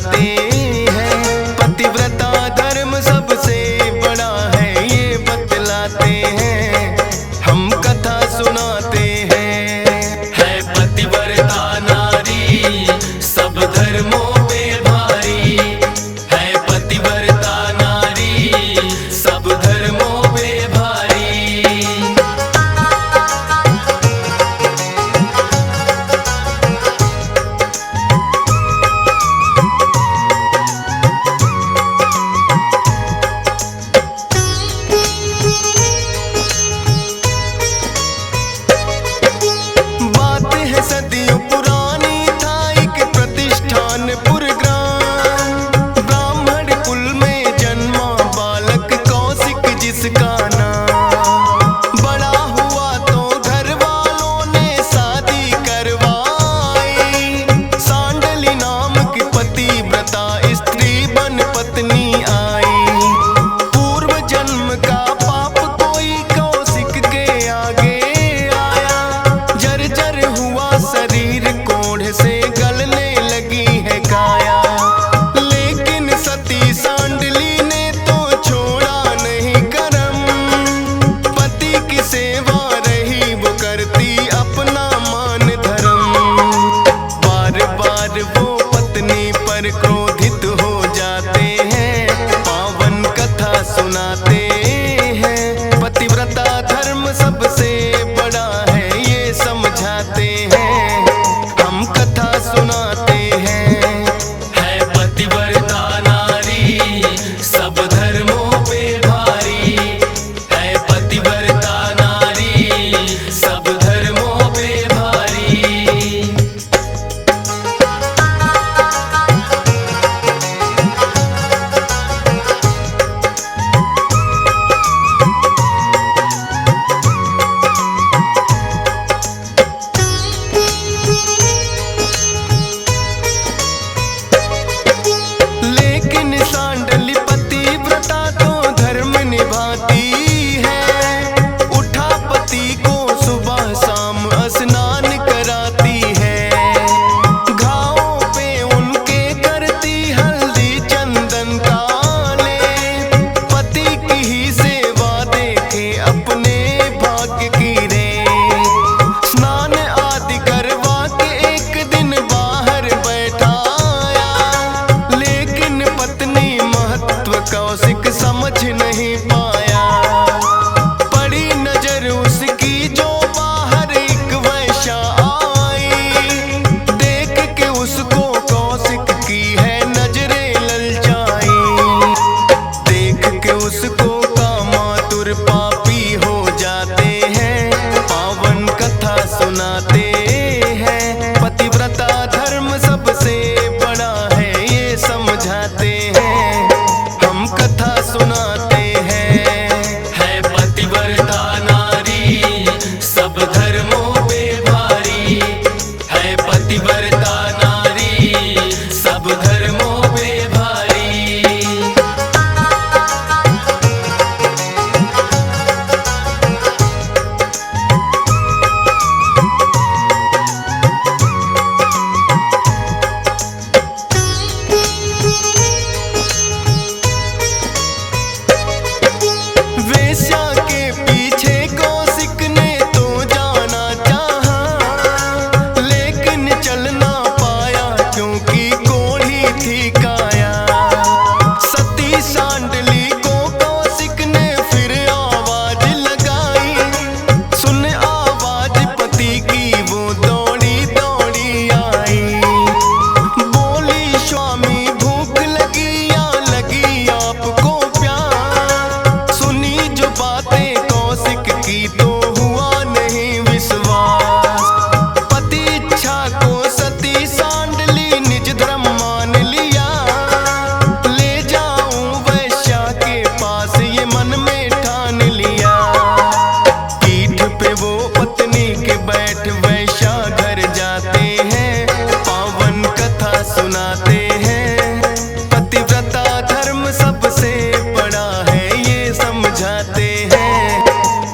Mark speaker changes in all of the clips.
Speaker 1: सुनाते हैं। पतिव्रता धर्म सबसे बड़ा है ये बतलाते हैं, हम कथा सुनाते हैं। है पतिव्रता नारी सब धर्मों पे भारी, है पतिव्रता नारी सब धर्मों पे भारी। सदियों पुरानी था एक प्रतिष्ठान पुरग्राम, ब्राह्मण कुल में जन्मा बालक कौशिक जिसका नाम। बड़ा हुआ तो घर वालों ने शादी करवाई, सांडली नाम की पतिव्रता स्त्री बन पत्नी आई। पूर्व जन्म का पाप कोई कौशिक के आगे आया, जर्जर हुआ शरीर कोढ़ से गलने लगी है काया। लेकिन सती सांडली ने तो छोड़ा नहीं करम, पति की सेवा रही वो करती अपना मान धर्म। बार बार वो पत्नी पर क्रोधित हो जाते हैं, पावन कथा सुनाते हैं। पतिव्रता धर्म सबसे बड़ा है ये समझाते हैं, हम कथा सुनाते हैं। है पतिव्रता नारी सब धर्मों पे भारी, है पतिव्रता नारी सब धर्मों पे भारी। लेकिन सांडली पतिव्रता तो धर्म निभाती है, उठा पति को सुबह शाम स्नान कराती है। घावों पे उनके करती हल्दी चंदन काले, पति की ही सेवा देखे अपने भाग्य की रे। स्नान आदि करवा के एक दिन बाहर बैठाया, लेकिन पत्नी महत्व कौशिक समझ नहीं पाया। पड़ी नजर उसकी जो बाहर एक वैश्या आई, देख के उसको कौशिक की है नजरें ललचाई। देख के उसको कामातुर पापी हो जाते हैं, पावन कथा सुनाते हैं। पतिव्रता धर्म सबसे बड़ा है ये समझाते हैं, हम कथा सुनाते हैं। है पतिव्रता नारी सब धर्मों पे भारी, है पतिव्रता नारी सब धर्मों पे भारी। वेश्या के पीछे कौशिक ने तो जाना चाहा, लेकिन चल ना पाया क्योंकि कोढ़ी थी काया। सती सांडली को कौशिक ने फिर आवाज लगाई, सुन आवाज पति की वो दौड़ी दौड़ी आई। बोली स्वामी भूख लगी या लगी आपको प्यार, सुनी जो बातें कौशिक की तो हुआ नहीं विश्वास। पति इच्छा को सती सांडली निज धर्म मान लिया, ले जाऊं वैश्या के पास ये मन में ठान लिया। पीठ पे वो पत्नी के बैठ वैश्या घर जाते हैं, पावन कथा सुनाते हैं। पतिव्रता धर्म सबसे बड़ा है ये समझाते हैं,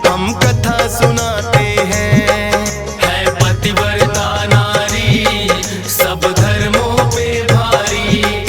Speaker 1: हम कथा सुनाते हैं। है पतिव्रता नारी सब धर्मों पे भारी,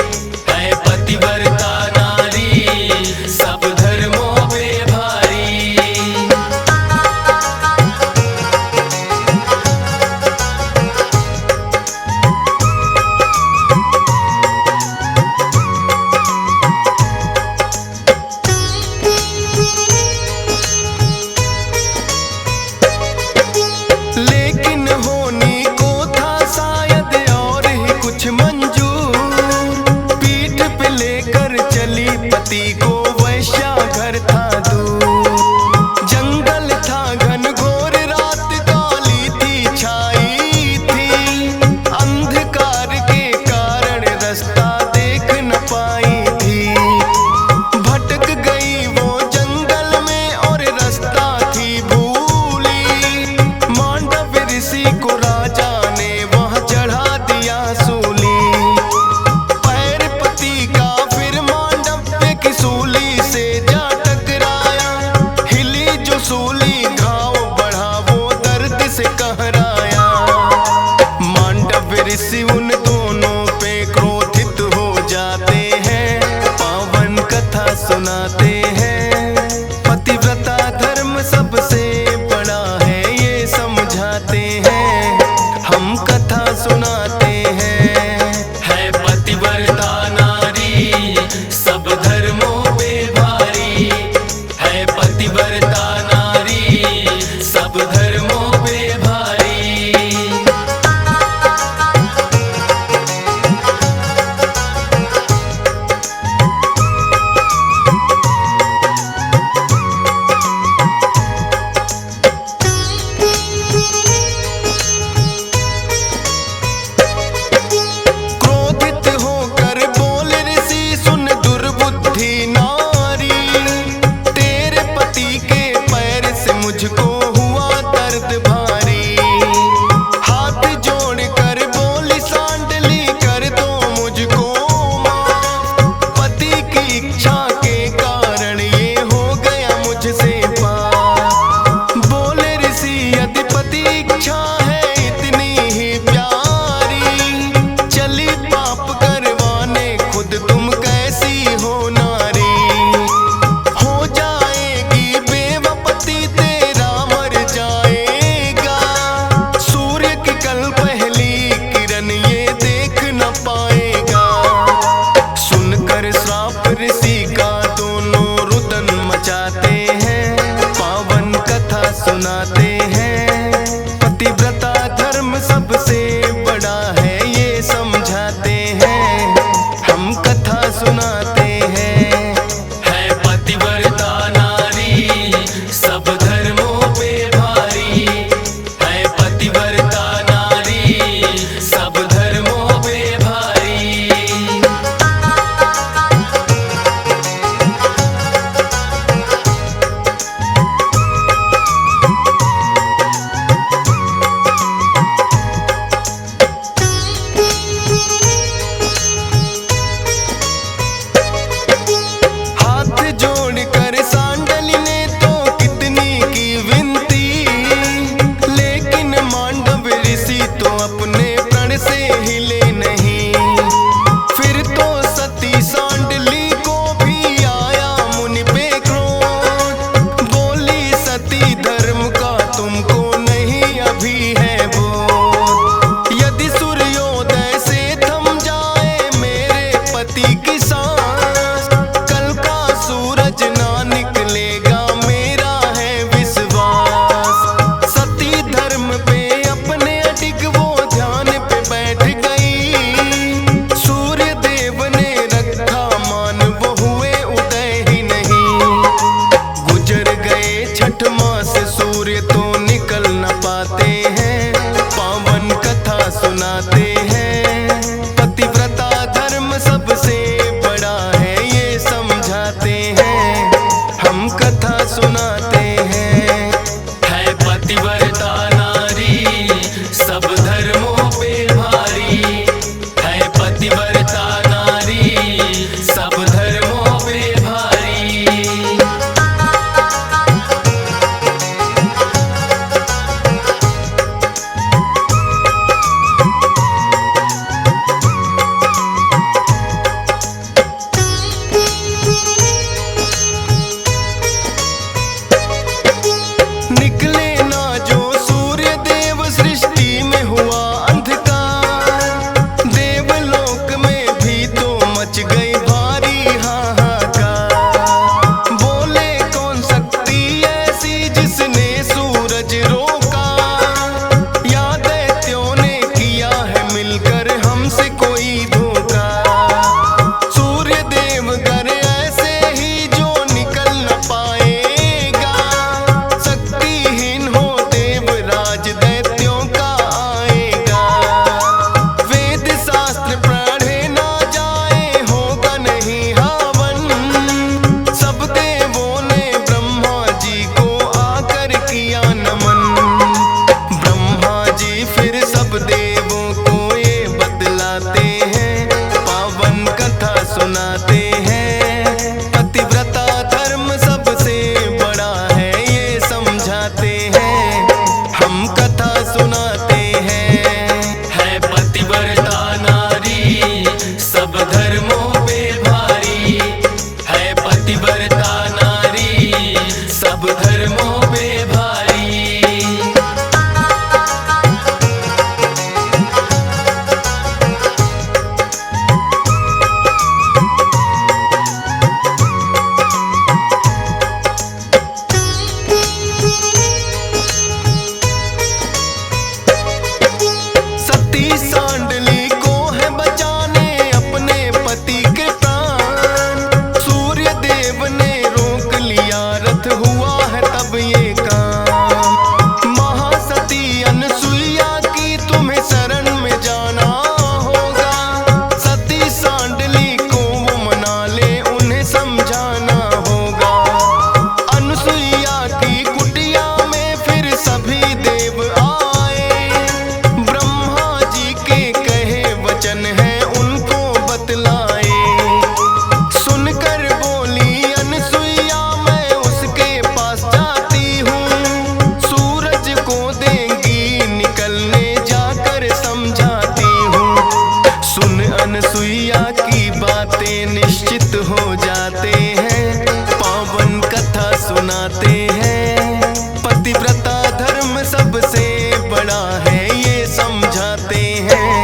Speaker 1: अनसुईया की बातें निश्चित हो जाते हैं, पावन कथा सुनाते हैं। पतिव्रता धर्म सबसे बड़ा है ये समझाते हैं,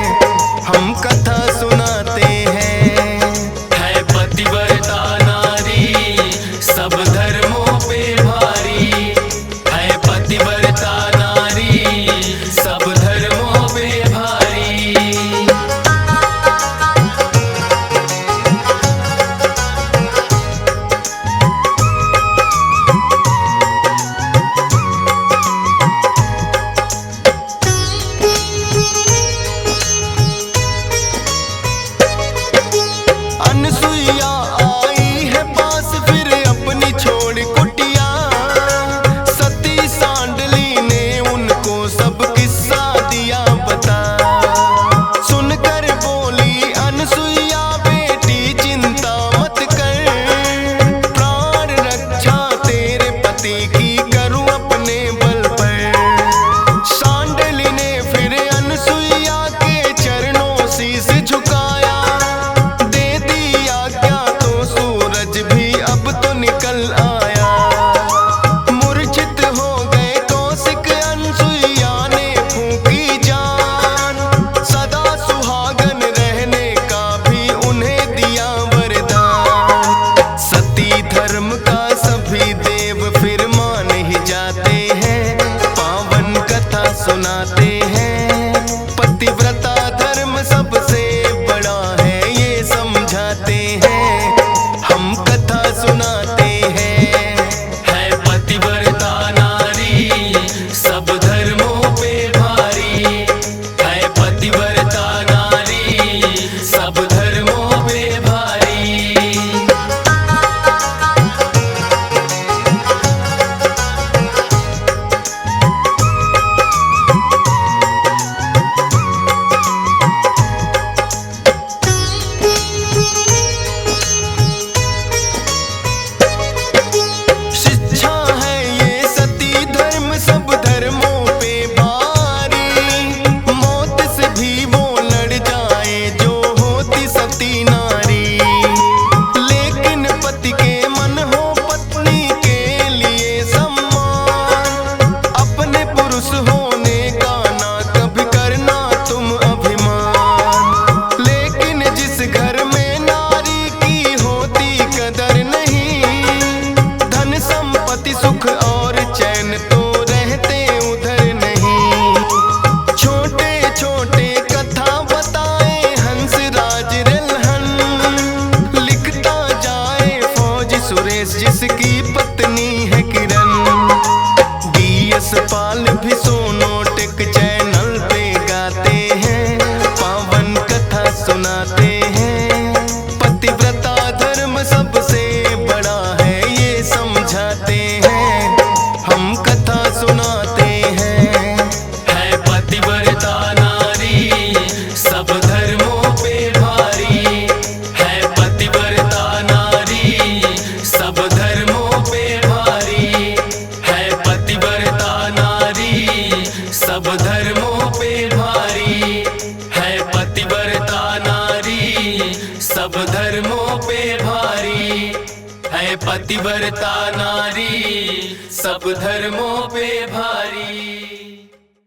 Speaker 1: हम कथा सुनाते हैं।
Speaker 2: है पतिव्रता नारी सब धर्मों पे भारी, है पतिव्रता नारी सब धर्मों पे भारी।
Speaker 1: अनसुईया आई है पास फिर अपनी छोड़ कुटिया, सती सांडली ने उनको सब किस्सा दिया बता। सुनकर बोली अनसुईया बेटी चिंता मत कर, प्राण रक्षा तेरे पति की करूं अपने बल पर। सांडली ने फिर अनसुईया के चरणों शीश झुकाया, अब तो निकल आया। मूर्छित हो गए कौशिक, अनसुईया ने फूंकी जान, सदा सुहागन रहने का भी उन्हें दिया वरदान। सती धर्म का सभी देव फिर मान ही जाते हैं, पावन कथा सुनाते हैं। पतिव्रता धर्म सबसे बड़ा है ये समझाते हैं, हम कथा सुनाते हैं।
Speaker 2: है पतिव्रता नारी सब धर्मों पे भारी, है पतिव्रता नारी सब धर्मों पे भारी।
Speaker 1: शिक्षा है ये सती धर्म सब धर्मों पे भारी, मौत से भी वो लड़ जाए जो होती सती नारी। लेकिन पति के मन हो पत्नी के लिए सम्मान, अपने पुरुष होने का ना कभी करना तुम अभिमान। लेकिन जिस घर में नारी की होती कदर नहीं, धन संपत्ति सुख और चैन तो रहते उधर नहीं। छोटे छोटे कथा बताए हंसराज रिल्हन, लिखता जाए फौज सुरेश जिसकी पत्नी है किरण। DS पाल भी सोनोटेक चैनल पे गाते हैं, पावन कथा सुनाते हैं। पतिव्रता धर्म सबसे बड़ा है ये समझाते हैं, हम कथा सुनाते हैं।
Speaker 2: है पतिव्रता नारी सब धर्मों पे भारी, है पतिव्रता नारी सब धर्मों पे भारी, है पतिव्रता नारी सब धर्मों पे भारी, है पतिव्रता नारी सब धर्मों पे भारी, है पतिव्रता नारी सब धर्मों पे भारी।